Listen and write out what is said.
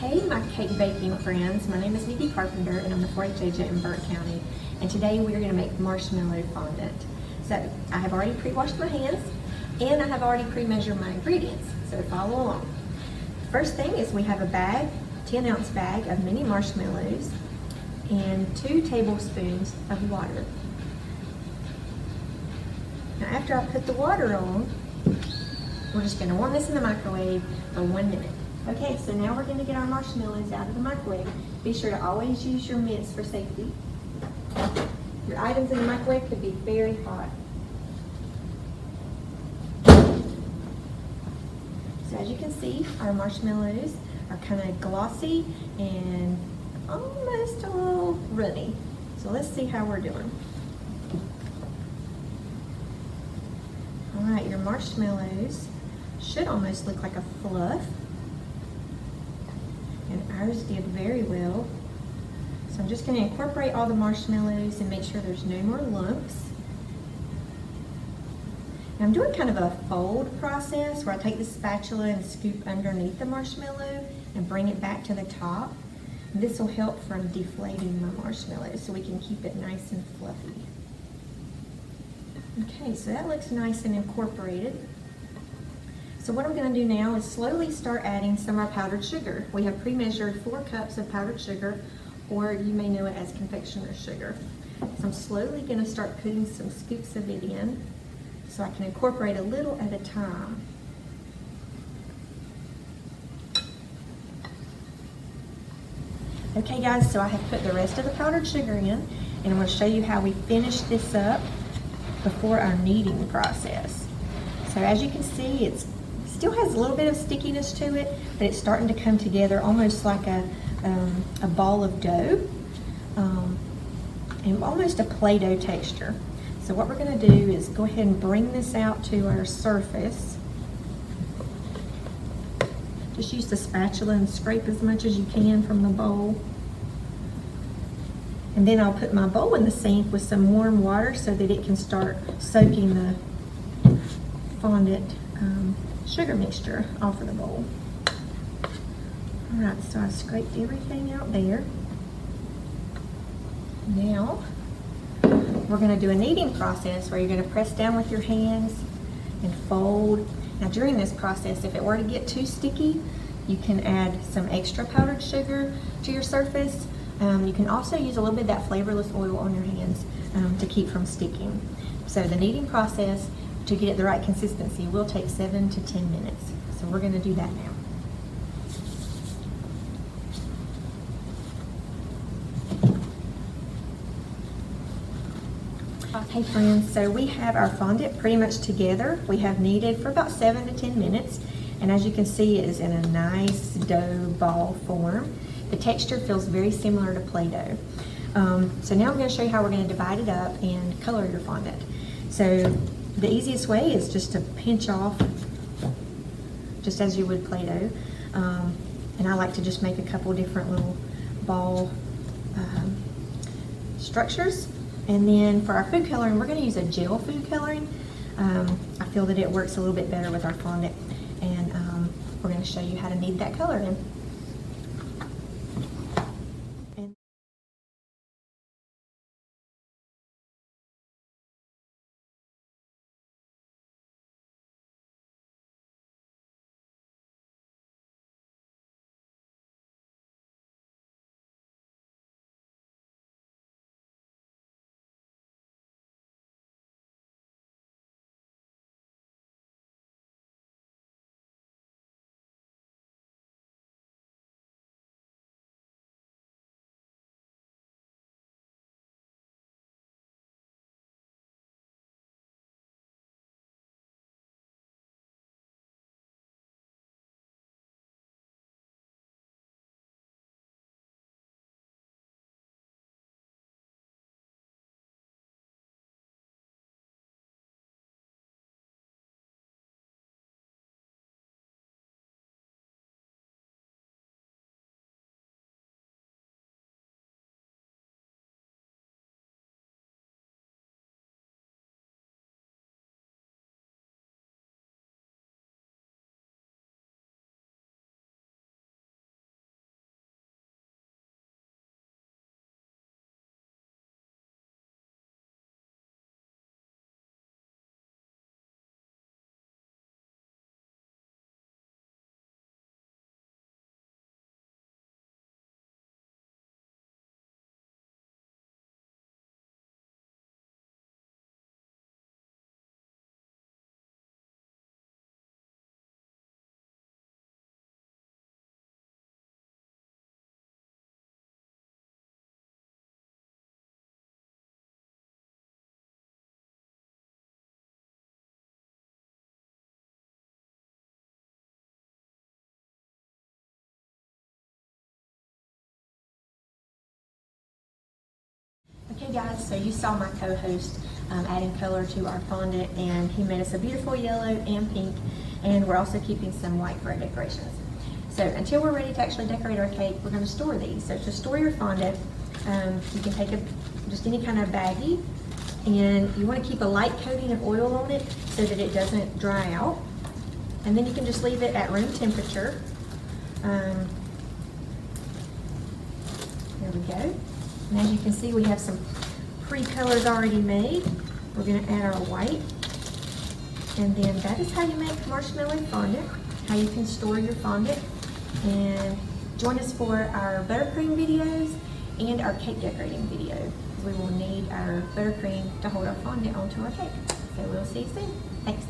Hey my cake baking friends, my name is Nicki Carpenter and I'm the 4-H agent in Burke County, and today we are going to make marshmallow fondant. So I have already pre-washed my hands and I have already pre-measured my ingredients, so follow along. First thing is we have a bag, 10-ounce bag of mini marshmallows and 2 tablespoons of water. Now after I put the water on, we're just going to warm this in the microwave for 1 minute. Okay, so now we're going to get our marshmallows out of the microwave. Be sure to always use your mitts for safety. Your items in the microwave could be very hot. So as you can see, our marshmallows are kind of glossy and almost a little runny. So let's see how we're doing. All right, your marshmallows should almost look like a fluff. And ours did very well. So I'm just going to incorporate all the marshmallows and make sure there's no more lumps. Now I'm doing kind of a fold process where I take the spatula and scoop underneath the marshmallow and bring it back to the top. And this will help from deflating my marshmallows so we can keep it nice and fluffy. Okay, so that looks nice and incorporated. So what I'm going to do now is slowly start adding some of our powdered sugar. We have pre-measured 4 cups of powdered sugar, or you may know it as confectioner's sugar. So I'm slowly going to start putting some scoops of it in so I can incorporate a little at a time. Okay guys, so I have put the rest of the powdered sugar in, and I'm going to show you how we finish this up before our kneading process. So as you can see, it still has a little bit of stickiness to it, but it's starting to come together almost like a ball of dough, and almost a Play-Doh texture. So what we're going to do is go ahead and bring this out to our surface. Just use the spatula and scrape as much as you can from the bowl. And then I'll put my bowl in the sink with some warm water so that it can start soaking the fondant sugar mixture off of the bowl. All right, so I scraped everything out there. Now we're going to do a kneading process where you're going to press down with your hands and fold. Now during this process, if it were to get too sticky, you can add some extra powdered sugar to your surface. You can also use a little bit of that flavorless oil on your hands to keep from sticking. So the kneading process to get it the right consistency will take 7 to 10 minutes. So we're going to do that now. Okay friends, so we have our fondant pretty much together. We have kneaded for about 7 to 10 minutes, and as you can see, it is in a nice dough ball form. The texture feels very similar to Play-Doh. So now I'm going to show you how we're going to divide it up and color your fondant. So the easiest way is just to pinch off just as you would Play-Doh. And I like to just make a couple different little ball structures. And then for our food coloring, we're going to use a gel food coloring. I feel that it works a little bit better with our fondant. And we're going to show you how to knead that color in. Okay guys, so you saw my co-host adding color to our fondant, and he made us a beautiful yellow and pink, and we're also keeping some white for our decorations. So until we're ready to actually decorate our cake, we're going to store these. So to store your fondant, you can take just any kind of baggie, and you want to keep a light coating of oil on it so that it doesn't dry out. And then you can just leave it at room temperature. There we go. And as you can see, we have some pre-colors already made. We're going to add our white. And then that is how you make marshmallow fondant, how you can store your fondant. And join us for our buttercream videos and our cake decorating video. We will need our buttercream to hold our fondant onto our cake. So we'll see you soon. Thanks.